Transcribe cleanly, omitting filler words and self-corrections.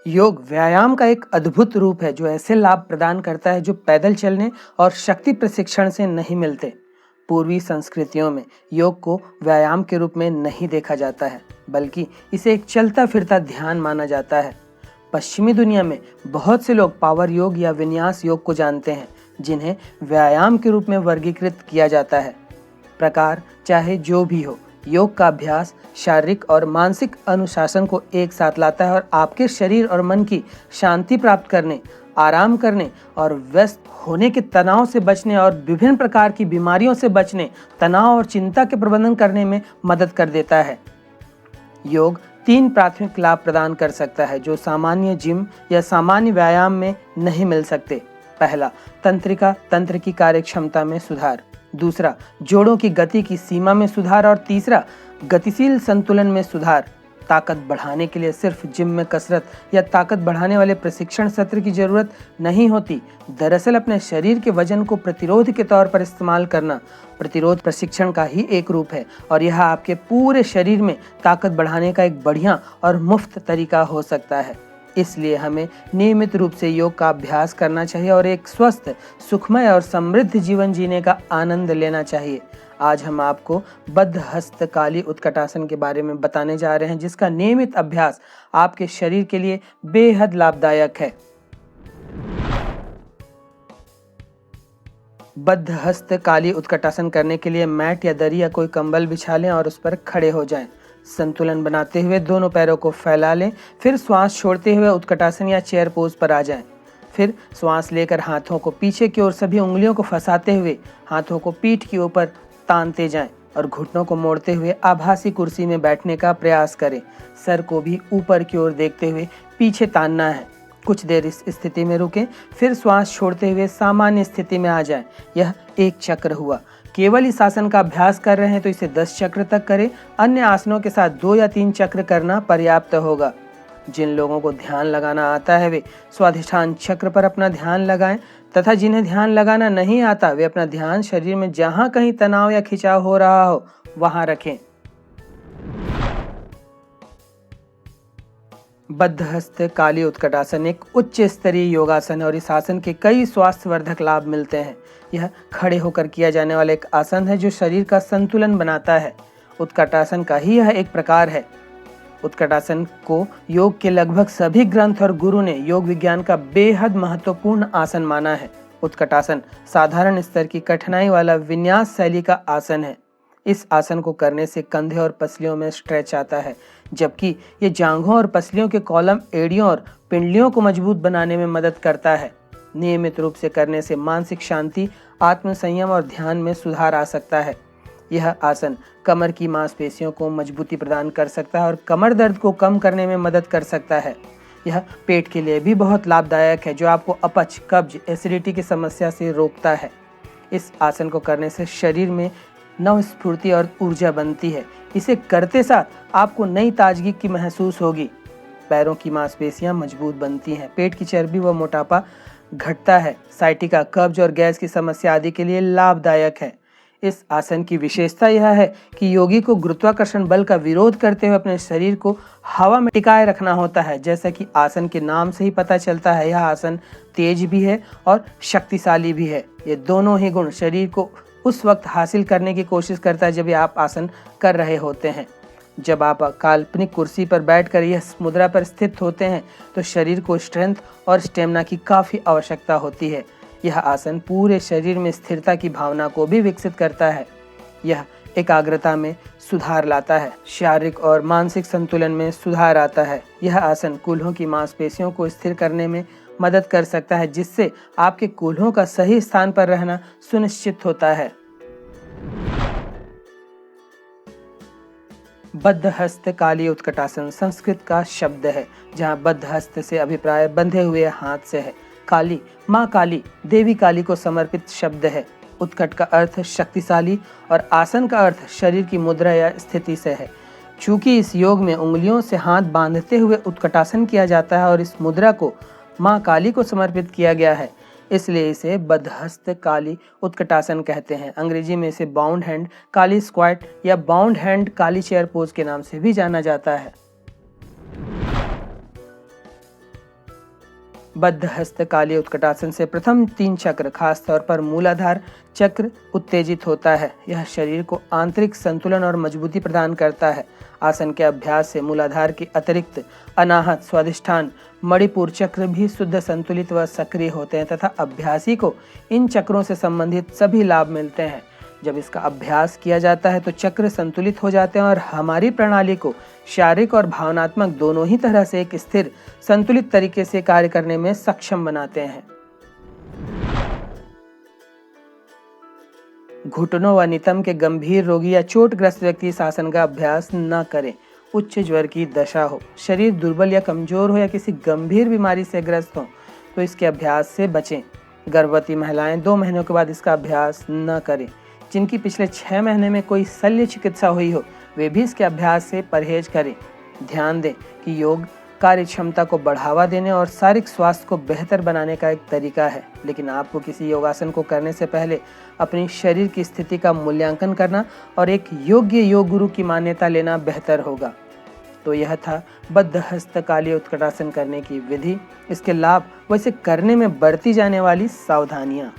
योग व्यायाम का एक अद्भुत रूप है जो ऐसे लाभ प्रदान करता है जो पैदल चलने और शक्ति प्रशिक्षण से नहीं मिलते। पूर्वी संस्कृतियों में योग को व्यायाम के रूप में नहीं देखा जाता है, बल्कि इसे एक चलता फिरता ध्यान माना जाता है। पश्चिमी दुनिया में बहुत से लोग पावर योग या विन्यास योग को जानते हैं, जिन्हें व्यायाम के रूप में वर्गीकृत किया जाता है। प्रकार चाहे जो भी हो, योग का अभ्यास शारीरिक और मानसिक अनुशासन को एक साथ लाता है और आपके शरीर और मन की शांति प्राप्त करने, आराम करने और व्यस्त होने के तनाव से बचने और विभिन्न प्रकार की बीमारियों से बचने, तनाव और चिंता के प्रबंधन करने में मदद कर देता है। योग 3 प्राथमिक लाभ प्रदान कर सकता है जो सामान्य जिम या सामान्य व्यायाम में नहीं मिल सकते। पहला, तंत्र की कार्यक्षमता में सुधार। दूसरा, जोड़ों की गति की सीमा में सुधार। और तीसरा, गतिशील संतुलन में सुधार। ताकत बढ़ाने के लिए सिर्फ जिम में कसरत या ताकत बढ़ाने वाले प्रशिक्षण सत्र की जरूरत नहीं होती। दरअसल अपने शरीर के वजन को प्रतिरोध के तौर पर इस्तेमाल करना प्रतिरोध प्रशिक्षण का ही एक रूप है, और यह आपके पूरे शरीर में ताकत बढ़ाने का एक बढ़िया और मुफ्त तरीका हो सकता है। इसलिए हमें नियमित रूप से योग का अभ्यास करना चाहिए और एक स्वस्थ, सुखमय और समृद्ध जीवन जीने का आनंद लेना चाहिए। आज हम आपको बद्ध हस्त काली उत्कटासन के बारे में बताने जा रहे हैं, जिसका नियमित अभ्यास आपके शरीर के लिए बेहद लाभदायक है। बद्ध हस्त काली उत्कटासन करने के लिए मैट या दरी या कोई कंबल बिछा लें और उस पर खड़े हो जाएं। संतुलन बनाते हुए दोनों पैरों को फैला लें, फिर श्वास छोड़ते हुए उत्कटासन या चेयर पोज पर आ जाएं। फिर श्वास लेकर हाथों को पीछे की ओर सभी उंगलियों को फंसाते हुए हाथों को पीठ के ऊपर तानते जाएं और घुटनों को मोड़ते हुए आभासी कुर्सी में बैठने का प्रयास करें। सर को भी ऊपर की ओर देखते हुए पीछे तानना है। कुछ देर इस स्थिति में रुकें, फिर श्वास छोड़ते हुए सामान्य स्थिति में आ जाएं। यह एक चक्र हुआ। केवल इस आसन का अभ्यास कर रहे हैं तो इसे 10 चक्र तक करें। अन्य आसनों के साथ 2 या 3 चक्र करना पर्याप्त होगा। जिन लोगों को ध्यान लगाना आता है वे स्वाधिष्ठान चक्र पर अपना ध्यान लगाएं, तथा जिन्हें ध्यान लगाना नहीं आता वे अपना ध्यान शरीर में जहां कहीं तनाव या खिंचाव हो रहा हो वहां रखें। बद्ध हस्त काली उत्कटासन एक उच्च स्तरीय योगासन है और इस आसन के कई स्वास्थ्यवर्धक लाभ मिलते हैं। यह खड़े होकर किया जाने वाला एक आसन है जो शरीर का संतुलन बनाता है। उत्कटासन का ही यह एक प्रकार है। उत्कटासन को योग के लगभग सभी ग्रंथ और गुरु ने योग विज्ञान का बेहद महत्वपूर्ण आसन माना है। उत्कटासन साधारण स्तर की कठिनाई वाला विन्यास शैली का आसन है। इस आसन को करने से कंधे और पसलियों में स्ट्रेच आता है, जबकि ये जांघों और पसलियों के कॉलम, एड़ियों और पिंडलियों को मजबूत बनाने में मदद करता है। नियमित रूप से करने से मानसिक शांति, आत्म संयम और ध्यान में सुधार आ सकता है। यह आसन कमर की मांसपेशियों को मजबूती प्रदान कर सकता है और कमर दर्द को कम करने में मदद कर सकता है। यह पेट के लिए भी बहुत लाभदायक है, जो आपको अपच, कब्ज, एसिडिटी की समस्या से रोकता है। इस आसन को करने से शरीर में नव स्फूर्ति और ऊर्जा बनती है। इसे करते साथ आपको नई ताजगी की महसूस होगी। पैरों की मांसपेशियां मजबूत बनती हैं, पेट की चर्बी व मोटापा घटता है। साइटिका, कब्ज और गैस की समस्या आदि के लिए लाभदायक है। इस आसन की विशेषता यह है कि योगी को गुरुत्वाकर्षण बल का विरोध करते हुए अपने शरीर को हवा में टिकाए रखना होता है। जैसा कि आसन के नाम से ही पता चलता है, यह आसन तेज भी है और शक्तिशाली भी है। ये दोनों ही गुण शरीर को उस वक्त हासिल करने की कोशिश करता है जब आप आसन कर रहे होते हैं। जब आप काल्पनिक कुर्सी पर बैठकर यह मुद्रा पर स्थित होते हैं तो शरीर को स्ट्रेंथ और स्टेमिना की काफ़ी आवश्यकता होती है। यह आसन पूरे शरीर में स्थिरता की भावना को भी विकसित करता है। यह एकाग्रता में सुधार लाता है, शारीरिक और मानसिक संतुलन में सुधार आता है। यह आसन कूल्हों की मांसपेशियों को स्थिर करने में मदद कर सकता है, जिससे आपके कूल्हों का सही स्थान पर रहना सुनिश्चित होता है। बद्ध हस्त काली उत्कटासन संस्कृत का शब्द है, जहाँ बद्ध हस्त से अभिप्राय बंधे हुए हाथ से है। काली, माँ काली, देवी काली को समर्पित शब्द है। उत्कट का अर्थ शक्तिशाली और आसन का अर्थ शरीर की मुद्रा या स्थिति से है। चूंकि इस योग में उंगलियों से हाथ बांधते हुए उत्कटासन किया जाता है और इस मुद्रा को माँ काली को समर्पित किया गया है, इसलिए इसे बद्धहस्त काली उत्कटासन कहते हैं। अंग्रेजी में इसे बाउंड हैंड काली स्क्वाट या बाउंड हैंड काली चेयर पोज के नाम से भी जाना जाता है। बद्ध हस्त काली उत्कटासन से प्रथम 3 चक्र, खास तौर पर मूलाधार चक्र उत्तेजित होता है। यह शरीर को आंतरिक संतुलन और मजबूती प्रदान करता है। आसन के अभ्यास से मूलाधार के अतिरिक्त अनाहत, स्वादिष्ठान, मणिपुर चक्र भी शुद्ध, संतुलित व सक्रिय होते हैं तथा अभ्यासी को इन चक्रों से संबंधित सभी लाभ मिलते हैं। जब इसका अभ्यास किया जाता है तो चक्र संतुलित हो जाते हैं और हमारी प्रणाली को शारीरिक और भावनात्मक दोनों ही तरह से एक स्थिर, संतुलित तरीके से कार्य करने में सक्षम बनाते हैं। घुटनों व नितंब के गंभीर रोगी या चोटग्रस्त व्यक्ति इस आसन का अभ्यास न करें। उच्च ज्वर की दशा हो, शरीर दुर्बल या कमजोर हो या किसी गंभीर बीमारी से ग्रस्त हो तो इसके अभ्यास से बचें। गर्भवती महिलाएं 2 महीनों के बाद इसका अभ्यास न करें। जिनकी पिछले 6 महीने में कोई शल्य चिकित्सा हुई हो वे भी इसके अभ्यास से परहेज करें। ध्यान दें कि योग कार्य क्षमता को बढ़ावा देने और शारीरिक स्वास्थ्य को बेहतर बनाने का एक तरीका है, लेकिन आपको किसी योगासन को करने से पहले अपनी शरीर की स्थिति का मूल्यांकन करना और एक योग्य योग गुरु की मान्यता लेना बेहतर होगा। तो यह था बद्ध हस्त काली उत्कटासन करने की विधि, इसके लाभ व इसे करने में बरती जाने वाली सावधानियाँ।